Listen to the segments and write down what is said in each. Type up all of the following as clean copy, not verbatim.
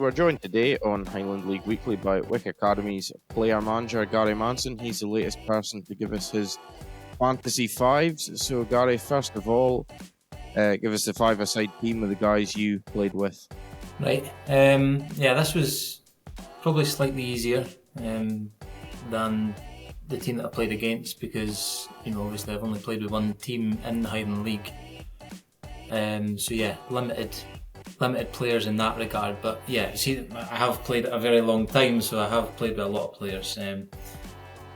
we're joined today on Highland League Weekly by Wick Academy's player manager, Gary Manson. He's the latest person to give us his fantasy fives. So, Gary, first of all, give us the five-a-side team of the guys you played with. Right. This was probably slightly easier than the team that I played against because, obviously I've only played with one team in the Highland League. Limited players in that regard. But yeah, see, I have played a very long time, so I have played with a lot of players. And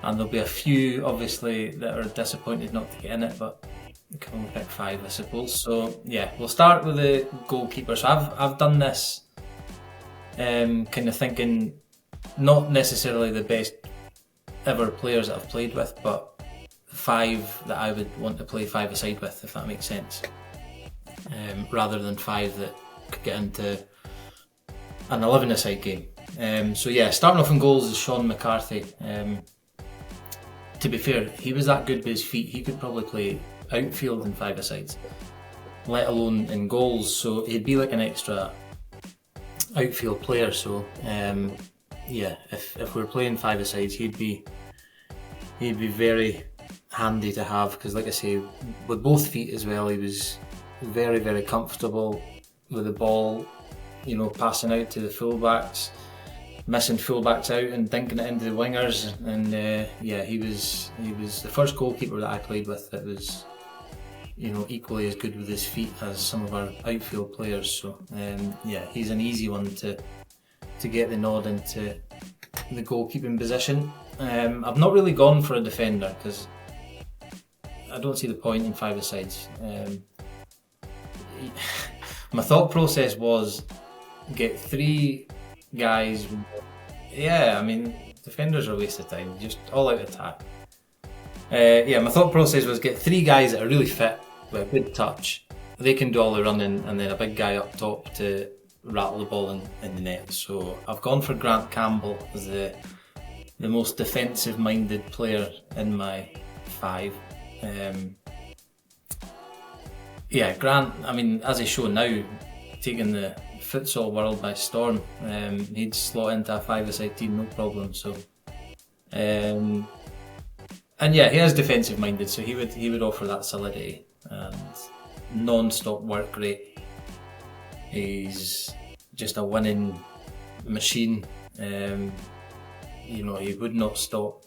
there'll be a few, obviously, that are disappointed not to get in it, but I can only pick five, I suppose. So yeah, we'll start with the goalkeeper. So I've done this kind of thinking not necessarily the best ever players that I've played with, but five that I would want to play five-a-side with, if that makes sense. Rather than five that could get into an 11-a-side game. Starting off in goals is Sean McCarthy. To be fair, he was that good with his feet, he could probably play outfield in five-a-sides, let alone in goals, so he'd be like an extra outfield player. So if we're playing five-a-sides, he'd be very handy to have, because like I say, with both feet as well, he was very, very comfortable with the ball, passing out to the fullbacks, missing fullbacks out and dinking it into the wingers. And he was the first goalkeeper that I played with that was equally as good with his feet as some of our outfield players. So he's an easy one to get the nod into the goalkeeping position. I've not really gone for a defender because I don't see the point in five-a-sides. My thought process was get three guys. Defenders are a waste of time, just all out attack. My thought process was get three guys that are really fit with a good touch. They can do all the running, and then a big guy up top to rattle the ball in the net. So I've gone for Grant Campbell as the most defensive-minded player in my five. Grant, as he's shown now, taking the futsal world by storm, he'd slot into a five-a-side team no problem. So, he is defensive-minded, so he would offer that solidity and non-stop work rate. He's just a winning machine. He would not stop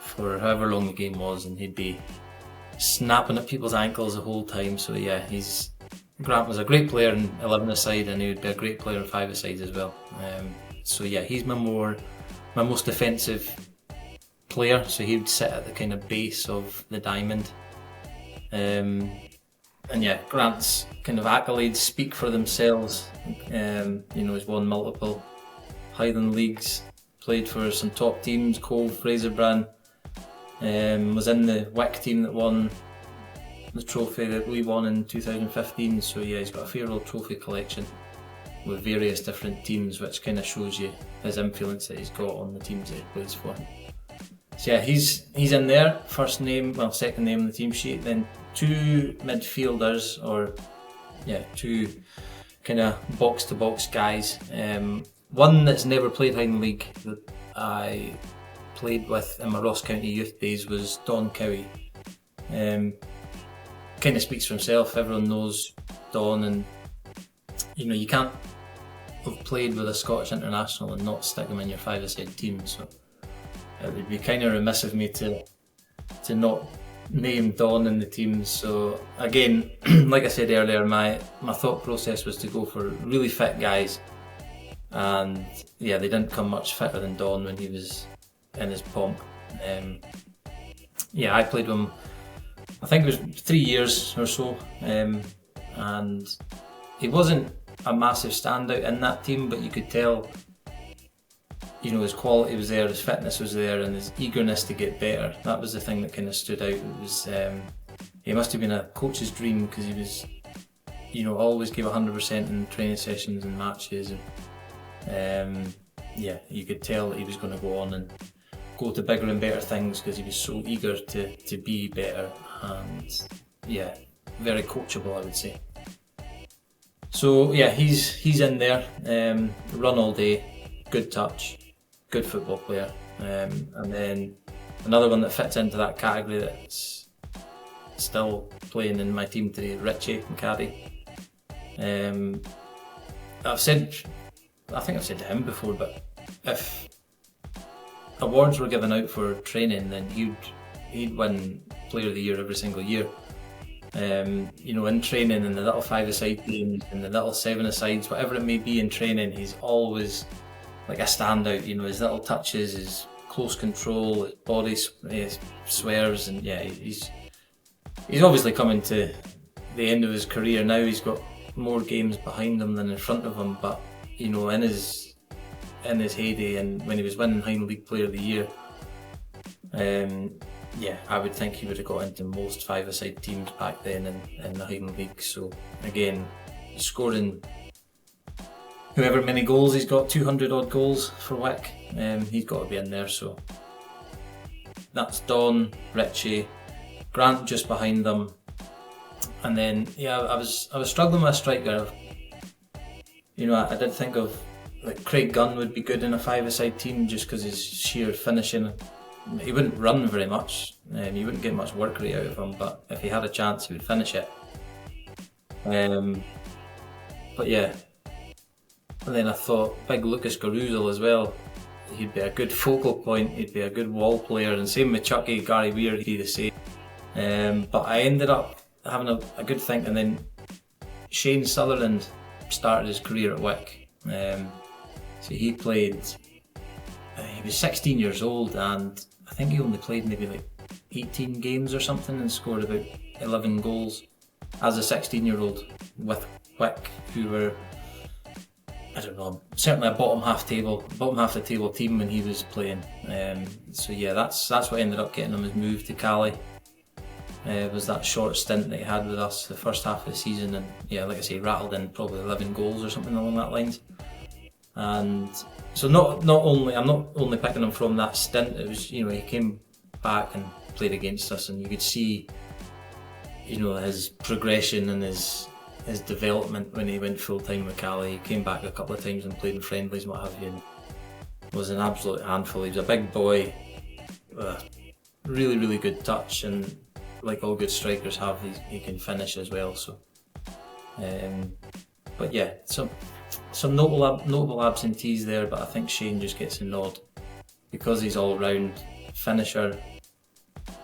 for however long the game was, and he'd be snapping at people's ankles the whole time. So yeah, Grant was a great player in 11-a-side, and he would be a great player in five-a-side as well. He's my most defensive player, so he would sit at the kind of base of the diamond. Grant's kind of accolades speak for themselves. He's won multiple Highland Leagues, played for some top teams, Cove, Fraserbrand. Was in the Wick team that won the trophy that we won in 2015. So yeah, he's got a fair old trophy collection with various different teams, which kind of shows you his influence that he's got on the teams that he plays for. So yeah, he's in there. Second name on the team sheet. Then two midfielders, two kind of box-to-box guys. One that's never played Highland League that I played with in my Ross County youth days was Don Cowie. Kind of speaks for himself. Everyone knows Don, and you can't have played with a Scottish international and not stick him in your five-a-side team. So it would be kind of remiss of me to not name Don in the team. So again, like I said earlier, my thought process was to go for really fit guys, and yeah, they didn't come much fitter than Don when he was in his pomp. I played with him, I think it was 3 years or so, and he wasn't a massive standout in that team, but you could tell his quality was there, his fitness was there, and his eagerness to get better. That was the thing that kind of stood out. It was he must have been a coach's dream, because he was always gave 100% in training sessions and matches, and you could tell that he was going to go on and go to bigger and better things, because he was so eager to be better, and very coachable, I would say. So yeah, he's in there. Run all day, good touch, good football player. And then another one that fits into that category that's still playing in my team today, Richie McCaddy. I think I've said to him before, but if awards were given out for training, then he'd win Player of the Year every single year. In training, in the little 5-a-side games, in the little 7-a-sides, whatever it may be in training, he's always like a standout. His little touches, his close control, his body swerves, and yeah, he's obviously coming to the end of his career now. He's got more games behind him than in front of him, but in his heyday, and when he was winning Highland League Player of the Year, I would think he would have got into most 5-a-side teams back then in the Highland League. So again, scoring however many goals he's got, 200 odd goals for Wick, he's got to be in there. So that's Don, Richie, Grant just behind them, and then I was struggling with a striker. I did think of like Craig Gunn would be good in a 5-a-side team just because his sheer finishing. He wouldn't run very much, you wouldn't get much work rate out of him, but if he had a chance he would finish it. But yeah, and then I thought big Lucas Garuzel as well. He'd be a good focal point, he'd be a good wall player, and same with Chucky, Gary Weir, he'd be the same. But I ended up having a good think, and then Shane Sutherland started his career at Wick. So he played, he was 16 years old, and I think he only played maybe like 18 games or something and scored about 11 goals as a 16-year-old with Wick, who were, I don't know, certainly a bottom half the table team when he was playing. So yeah, that's what ended up getting him his move to Cali. Was that short stint that he had with us the first half of the season, and yeah, like I say, rattled in probably 11 goals or something along that lines. And so I'm not only picking him from that stint. It was, he came back and played against us, and you could see, his progression and his development when he went full time with Cali. He came back a couple of times and played in friendlies and what have you, and was an absolute handful. He was a big boy with a really, really good touch, and like all good strikers have, he can finish as well. So, but yeah, some notable absentees there, but I think Shane just gets a nod because he's all round finisher,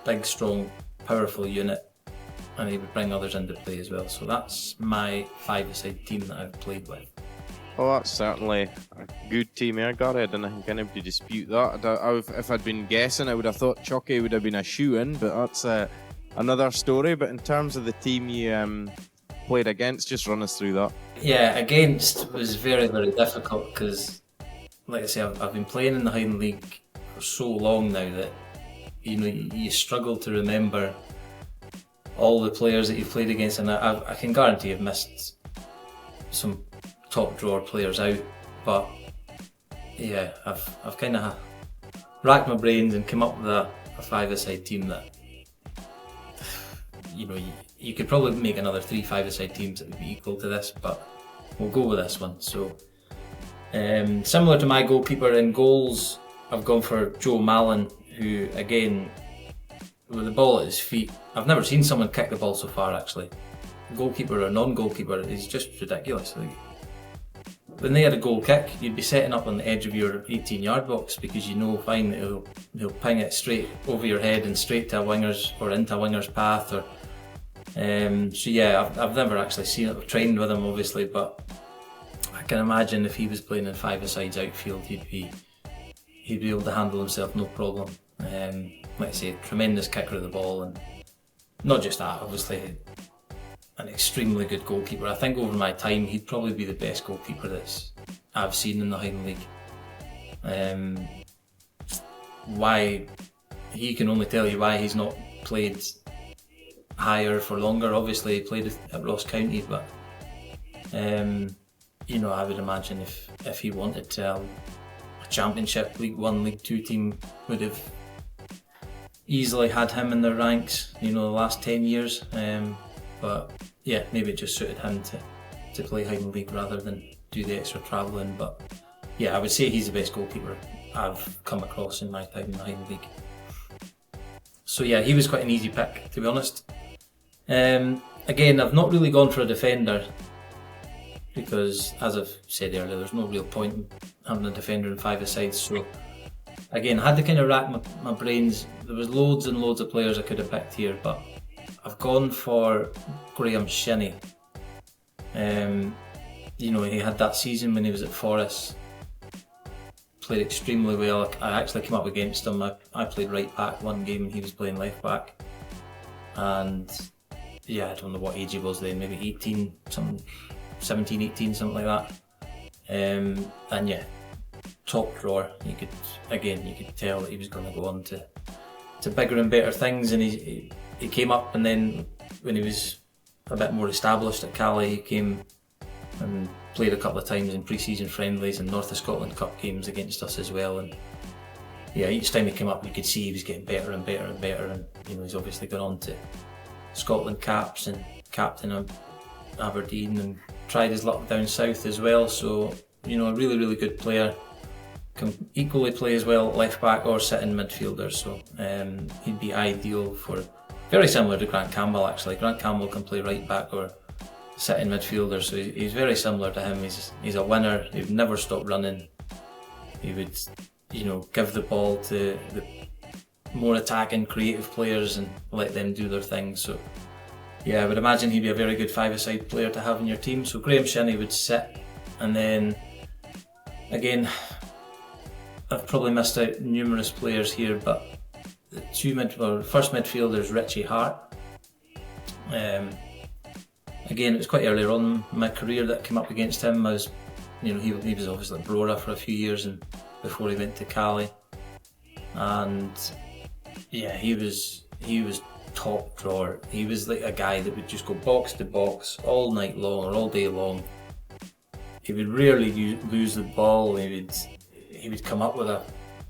big, strong, powerful unit, and he would bring others into play as well. So that's my 5-a-side team that I've played with. Well, that's certainly a good team here, Gary. I don't think anybody dispute that. If I'd been guessing, I would have thought Chucky would have been a shoe-in, but that's another story. But in terms of the team you played against, just run us through that. Yeah, against was very, very difficult because, like I say, I've been playing in the Highland League for so long now that you struggle to remember all the players that you've played against, and I can guarantee you've missed some top drawer players out. But yeah, I've kind of racked my brains and come up with a 5-a-side team that you could probably make another 3 5-a-side teams that would be equal to this, but we'll go with this one. So similar to my goalkeeper, in goals I've gone for Joe Mallon, who again, with the ball at his feet, I've never seen someone kick the ball so far actually. Goalkeeper or non-goalkeeper, he's just ridiculous. When they had a goal kick, you'd be setting up on the edge of your 18-yard box because fine that he'll ping it straight over your head and straight to a winger's or into a winger's path. Or so yeah, I've never actually seen it. I've trained with him obviously, but I can imagine if he was playing in 5-a-sides outfield, he'd be able to handle himself no problem. Like I say, tremendous kicker of the ball, and not just that, obviously an extremely good goalkeeper. I think over my time he'd probably be the best goalkeeper that I've seen in the Highland League. Why, he can only tell you why he's not played higher for longer. Obviously he played at Ross County, but I would imagine if he wanted to, a Championship, League 1, League 2 team would have easily had him in their ranks, the last 10 years. But yeah, maybe it just suited him to play Highland League rather than do the extra travelling. But yeah, I would say he's the best goalkeeper I've come across in my time in the Highland League. So yeah, he was quite an easy pick, to be honest. Again, I've not really gone for a defender because, as I've said earlier, there's no real point in having a defender in five-a-side. So again, I had to kind of rack my brains. There was loads and loads of players I could have picked here, but I've gone for Graham Shinnie. You know, he had that season when he was at Forest, played extremely well. I actually came up against him. I played right back one game and he was playing left back. And yeah, I don't know what age he was then, maybe 18, something, 17, 18, something like that. And yeah, top drawer. You could tell that he was going to go on to bigger and better things. And he came up, and then when he was a bit more established at Cali, he came and played a couple of times in pre-season friendlies and North of Scotland Cup games against us as well. And yeah, each time he came up, you could see he was getting better and better and better. And you know, he's obviously gone on to Scotland caps and captain of Aberdeen and tried his luck down south as well. So you know, a really, really good player. Can equally play as well left back or sit in midfielder. So he'd be ideal for, very similar to Grant Campbell actually. Grant Campbell can play right back or sit in midfielder, so he's very similar to him. He's a winner. He'd never stop running. He would, you know, give the ball to the more attacking, creative players and let them do their thing. So yeah, I would imagine he'd be a very good five-a-side player to have in your team. So Graham Shinnie would sit, and then again, I've probably missed out numerous players here, but the first midfielder is Richie Hart. Again, it was quite earlier on in my career that I came up against him. You know, he was obviously at Brora for a few years and before he went to Cali, and yeah, he was top drawer. He was like a guy that would just go box to box all night long or all day long. He would rarely lose the ball. He would come up with a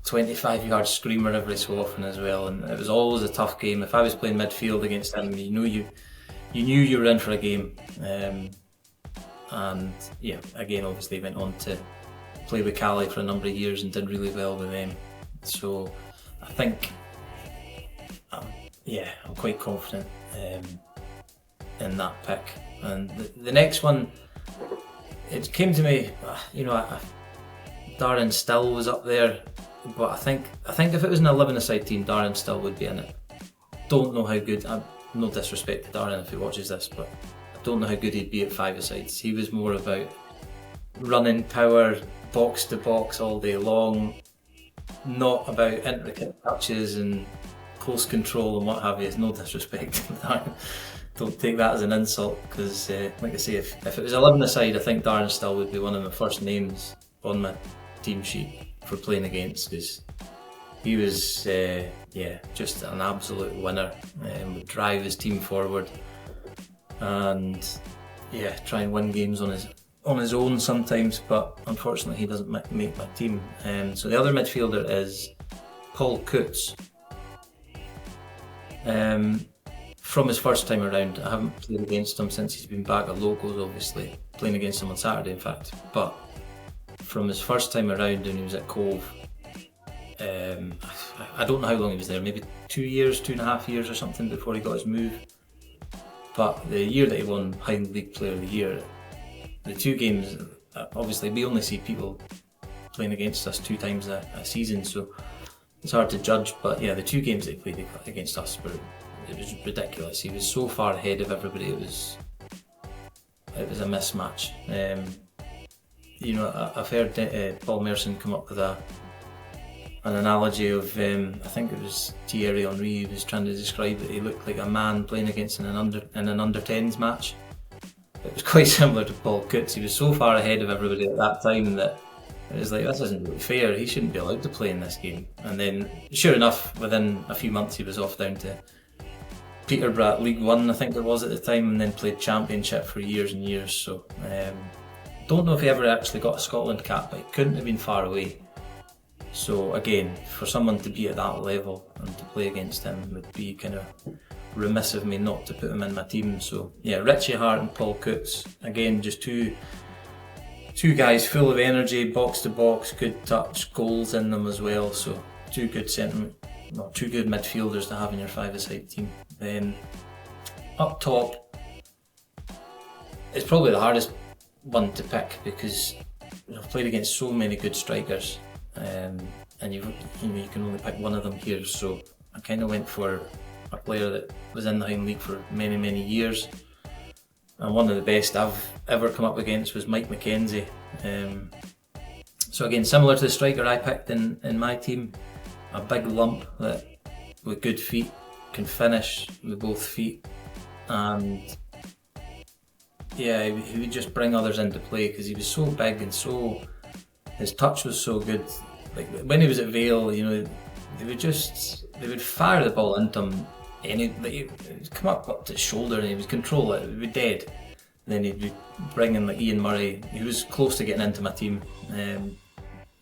25-yard screamer every so often as well, and it was always a tough game. If I was playing midfield against him, you knew you were in for a game. And yeah, again, obviously went on to play with Cali for a number of years and did really well with them. So I think, I'm quite confident in that pick. And the next one, it came to me, you know, Darren Still was up there, but I think if it was an 11-a-side team, Darren Still would be in it. Don't know how good. No disrespect to Darren if he watches this, but I don't know how good he'd be at five-a-sides. He was more about running power, box to box all day long, not about intricate touches and close control and what have you. It's no disrespect to Darren. Don't take that as an insult, because like I say, if it was 11-a-side, I think Darren Still would be one of my first names on my team sheet for playing against, because he was just an absolute winner, would drive his team forward and try and win games on his own sometimes, but unfortunately he doesn't make my team. So the other midfielder is Paul Coutts. From his first time around, I haven't played against him since he's been back at locals, obviously, playing against him on Saturday in fact, but from his first time around when he was at Cove, I don't know how long he was there, maybe 2.5 years or something before he got his move. But the year that he won Highland League Player of the Year, the two games, obviously we only see people playing against us 2 times a season, so it's hard to judge, but yeah, the 2 games that he played against us it was ridiculous. He was so far ahead of everybody, it was a mismatch. You know, I've heard Paul Merson come up with an analogy of, I think it was Thierry Henry. He was trying to describe that he looked like a man playing against in an under 10s match. It was quite similar to Paul Coutts. He was so far ahead of everybody at that time that it was like, this isn't really fair. He shouldn't be allowed to play in this game. And then, sure enough, within a few months he was off down to Peterborough League One, I think it was at the time, and then played Championship for years and years. So don't know if he ever actually got a Scotland cap, but he couldn't have been far away. So again, for someone to be at that level and to play against him would be kind of remiss of me not to put them in my team. So yeah, Richie Hart and Paul Coates, again, just two guys full of energy, box to box, good touch, goals in them as well. So two good midfielders to have in your five-a-side team. Then up top, it's probably the hardest one to pick because I've played against so many good strikers, and you can only pick one of them here. So I kind of went for a player that was in the Highland League for many years, and one of the best I've ever come up against was Mike McKenzie. So again, similar to the striker I picked in my team, a big lump that with good feet can finish with both feet, and yeah, he would just bring others into play because he was so big and his touch was so good. Like when he was at Vale, they would fire the ball into him, and he'd come up to his shoulder and he would control it. He'd be dead. And then he'd be bringing like Ian Murray. He was close to getting into my team.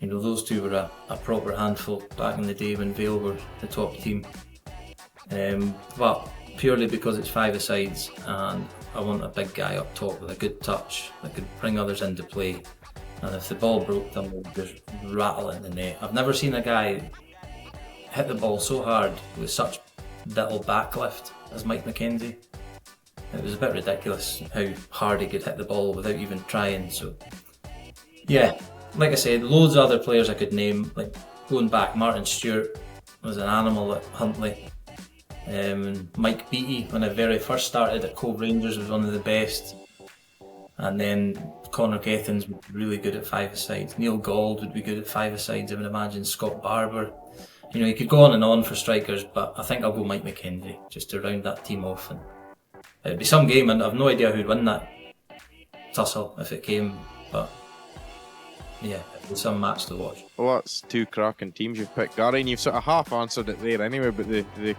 Those two were a proper handful back in the day when Vale were the top team. But purely because it's five-a-sides and I want a big guy up top with a good touch that could bring others into play. And if the ball broke, then we'll just rattle it in the net. I've never seen a guy hit the ball so hard with such little backlift as Mike McKenzie. It was a bit ridiculous how hard he could hit the ball without even trying. So yeah, like I said, loads of other players I could name, like going back, Martin Stewart was an animal at Huntly. Mike Beattie, when I very first started at Cove Rangers, was one of the best. And then Connor Gethins would be really good at five-a-sides. Neil Gould would be good at five-a-sides, I would imagine. Scott Barber. You could go on and on for strikers, but I think I'll go Mike McKenzie just to round that team off. And it'd be some game, and I've no idea who'd win that tussle if it came, but yeah, it'd be some match to watch. Well, that's two cracking teams you've picked, Gary, and you've sort of half answered it there anyway, but the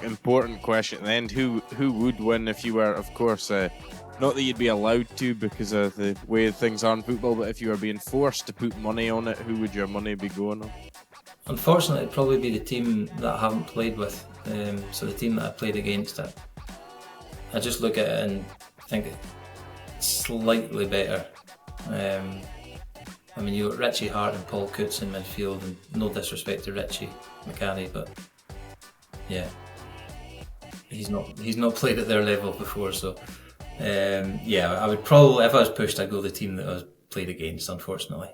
important question at the end, who would win if you were, of course, not that you'd be allowed to because of the way things are in football, but if you were being forced to put money on it, who would your money be going on? Unfortunately, it'd probably be the team that I haven't played with. So the team that I played against, I just look at it and think it's slightly better. You got Richie Hart and Paul Coates in midfield, and no disrespect to Richie McCanny, but yeah, he's not played at their level before. So I would probably, if I was pushed, I'd go the team that I was played against, unfortunately.